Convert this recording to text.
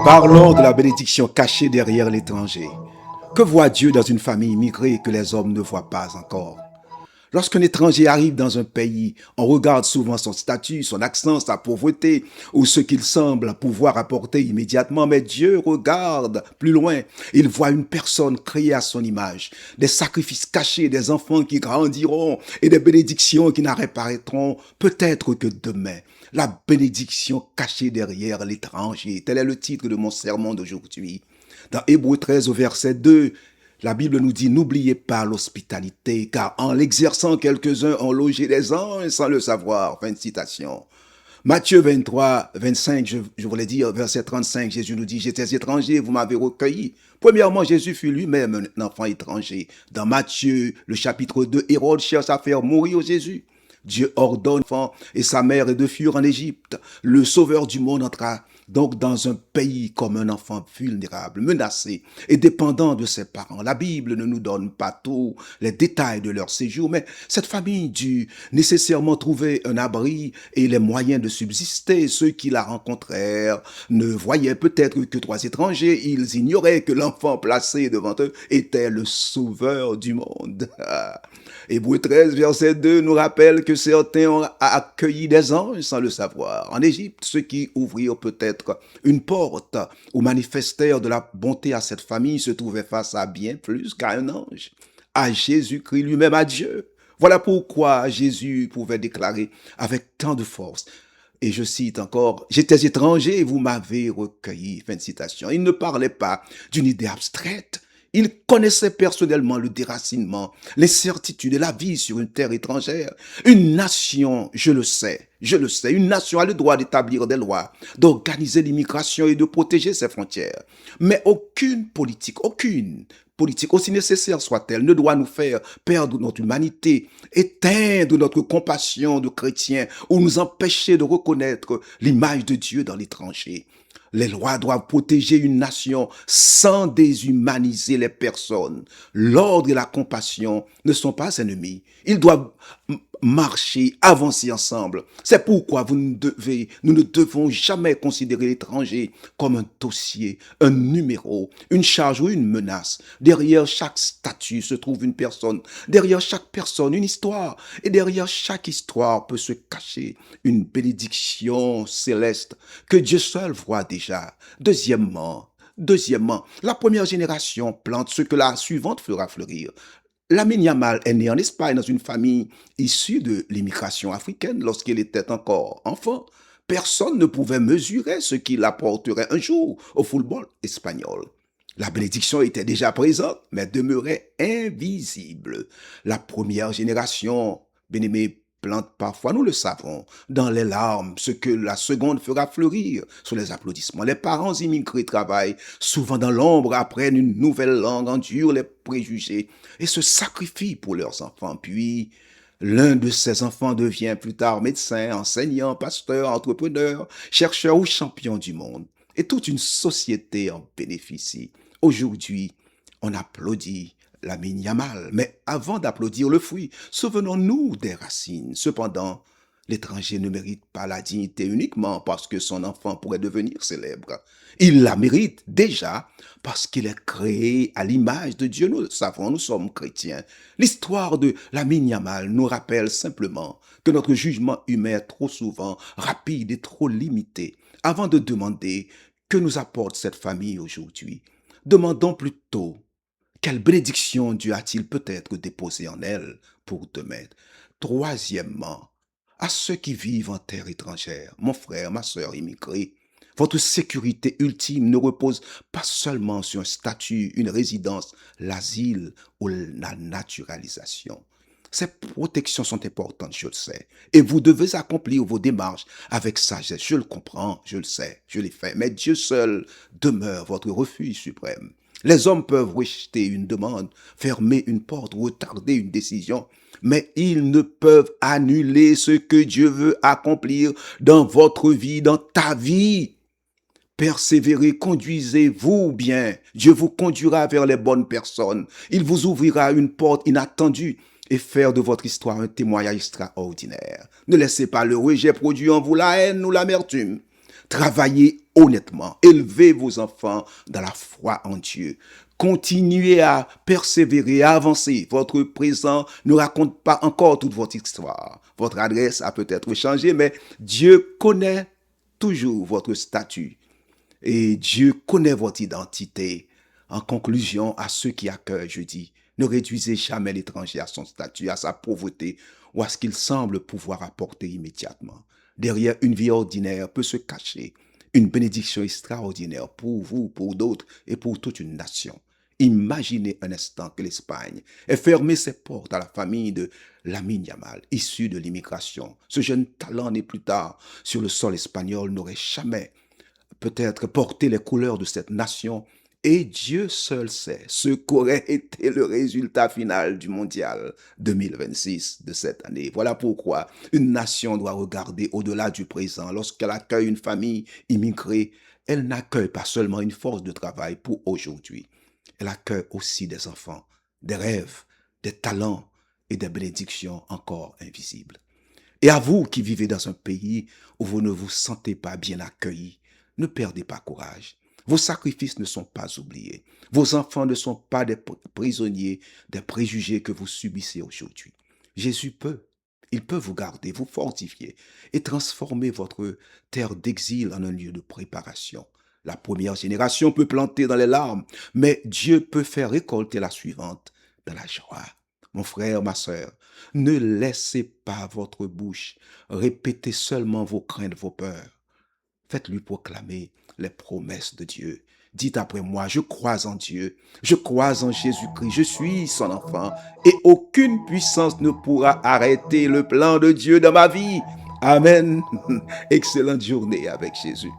Parlons de la bénédiction cachée derrière l'étranger. Que voit Dieu dans une famille immigrée que les hommes ne voient pas encore? Lorsqu'un étranger arrive dans un pays, on regarde souvent son statut, son accent, sa pauvreté ou ce qu'il semble pouvoir apporter immédiatement. Mais Dieu regarde plus loin. Il voit une personne créée à son image, des sacrifices cachés, des enfants qui grandiront et des bénédictions qui n'apparaîtront peut-être que demain. La bénédiction cachée derrière l'étranger. Tel est le titre de mon sermon d'aujourd'hui. Dans Hébreux 13 au verset 2, la Bible nous dit, n'oubliez pas l'hospitalité, car en l'exerçant, quelques-uns ont logé des anges sans le savoir. Fin de citation. Matthieu 23, 25, je voulais dire, verset 35, Jésus nous dit, j'étais étranger, vous m'avez recueilli. Premièrement, Jésus fut lui-même un enfant étranger. Dans Matthieu, le chapitre 2, Hérode cherche à faire mourir Jésus. Dieu ordonne l'enfant et sa mère de fuir en Égypte. Le sauveur du monde entra donc dans un pays comme un enfant vulnérable, menacé et dépendant de ses parents. La Bible ne nous donne pas tous les détails de leur séjour, mais cette famille dut nécessairement trouver un abri et les moyens de subsister. Ceux qui la rencontrèrent ne voyaient peut-être que trois étrangers. Ils ignoraient que l'enfant placé devant eux était le sauveur du monde. Hébreux 13, verset 2 nous rappelle que certains ont accueilli des anges sans le savoir. En Égypte, ceux qui ouvrirent peut-être une porte ou manifestèrent de la bonté à cette famille se trouvaient face à bien plus qu'à un ange, à Jésus-Christ lui-même, à Dieu. Voilà pourquoi Jésus pouvait déclarer avec tant de force, et je cite encore, j'étais étranger et vous m'avez recueilli. Fin de citation. Il ne parlait pas d'une idée abstraite. Il connaissait personnellement le déracinement, l'incertitude et la vie sur une terre étrangère. Une nation, je le sais, une nation a le droit d'établir des lois, d'organiser l'immigration et de protéger ses frontières. Mais aucune politique, aussi nécessaire soit-elle, ne doit nous faire perdre notre humanité, éteindre notre compassion de chrétiens ou nous empêcher de reconnaître l'image de Dieu dans l'étranger. Les lois doivent protéger une nation sans déshumaniser les personnes. L'ordre et la compassion ne sont pas ennemis. Ils doivent marcher, avancer ensemble. C'est pourquoi nous ne devons jamais considérer l'étranger comme un dossier, un numéro, une charge ou une menace. Derrière chaque statut se trouve une personne. Derrière chaque personne, une histoire. Et derrière chaque histoire peut se cacher une bénédiction céleste que Dieu seul voit déjà. Deuxièmement, la première génération plante ce que la suivante fera fleurir. Lamine Yamal est né en Espagne dans une famille issue de l'immigration africaine lorsqu'il était encore enfant. Personne ne pouvait mesurer ce qu'il apporterait un jour au football espagnol. La bénédiction était déjà présente, mais demeurait invisible. La première génération, bien-aimé, plante parfois, nous le savons, dans les larmes, ce que la seconde fera fleurir sous les applaudissements. Les parents immigrés travaillent souvent dans l'ombre, apprennent une nouvelle langue, endurent les préjugés et se sacrifient pour leurs enfants. Puis, l'un de ces enfants devient plus tard médecin, enseignant, pasteur, entrepreneur, chercheur ou champion du monde. Et toute une société en bénéficie. Aujourd'hui, on applaudit Lamine Yamal, mais avant d'applaudir le fruit, souvenons-nous des racines. Cependant, l'étranger ne mérite pas la dignité uniquement parce que son enfant pourrait devenir célèbre. Il la mérite déjà parce qu'il est créé à l'image de Dieu. Nous le savons, nous sommes chrétiens. L'histoire de Lamine Yamal nous rappelle simplement que notre jugement humain est trop souvent rapide et trop limité. Avant de demander que nous apporte cette famille aujourd'hui, demandons plutôt quelle bénédiction Dieu a-t-il peut-être déposée en elle pour demain? Troisièmement, à ceux qui vivent en terre étrangère, mon frère, ma sœur immigrés, votre sécurité ultime ne repose pas seulement sur un statut, une résidence, l'asile ou la naturalisation. Ces protections sont importantes, je le sais. Et vous devez accomplir vos démarches avec sagesse. Je le comprends, je le sais, je l'ai fait. Mais Dieu seul demeure votre refuge suprême. Les hommes peuvent rejeter une demande, fermer une porte, retarder une décision, mais ils ne peuvent annuler ce que Dieu veut accomplir dans votre vie, dans ta vie. Persévérez, conduisez-vous bien. Dieu vous conduira vers les bonnes personnes. Il vous ouvrira une porte inattendue et faire de votre histoire un témoignage extraordinaire. Ne laissez pas le rejet produire en vous la haine ou l'amertume. Travaillez honnêtement. Élevez vos enfants dans la foi en Dieu. Continuez à persévérer, à avancer. Votre présent ne raconte pas encore toute votre histoire. Votre adresse a peut-être changé, mais Dieu connaît toujours votre statut. Et Dieu connaît votre identité. En conclusion, à ceux qui accueillent, je dis, ne réduisez jamais l'étranger à son statut, à sa pauvreté ou à ce qu'il semble pouvoir apporter immédiatement. Derrière une vie ordinaire peut se cacher une bénédiction extraordinaire pour vous, pour d'autres et pour toute une nation. Imaginez un instant que l'Espagne ait fermé ses portes à la famille de Lamine Yamal, issu de l'immigration. Ce jeune talent né plus tard sur le sol espagnol n'aurait jamais peut-être porter les couleurs de cette nation. Et Dieu seul sait ce qu'aurait été le résultat final du mondial 2026 de cette année. Voilà pourquoi une nation doit regarder au-delà du présent. Lorsqu'elle accueille une famille immigrée, elle n'accueille pas seulement une force de travail pour aujourd'hui. Elle accueille aussi des enfants, des rêves, des talents et des bénédictions encore invisibles. Et à vous qui vivez dans un pays où vous ne vous sentez pas bien accueillis, ne perdez pas courage. Vos sacrifices ne sont pas oubliés. Vos enfants ne sont pas des prisonniers des préjugés que vous subissez aujourd'hui. Jésus peut. Il peut vous garder, vous fortifier et transformer votre terre d'exil en un lieu de préparation. La première génération peut planter dans les larmes, mais Dieu peut faire récolter la suivante dans la joie. Mon frère, ma sœur, ne laissez pas votre bouche répéter seulement vos craintes, vos peurs. Faites-lui proclamer les promesses de Dieu. Dites après moi, je crois en Dieu, je crois en Jésus-Christ, je suis son enfant et aucune puissance ne pourra arrêter le plan de Dieu dans ma vie. Amen. Excellente journée avec Jésus.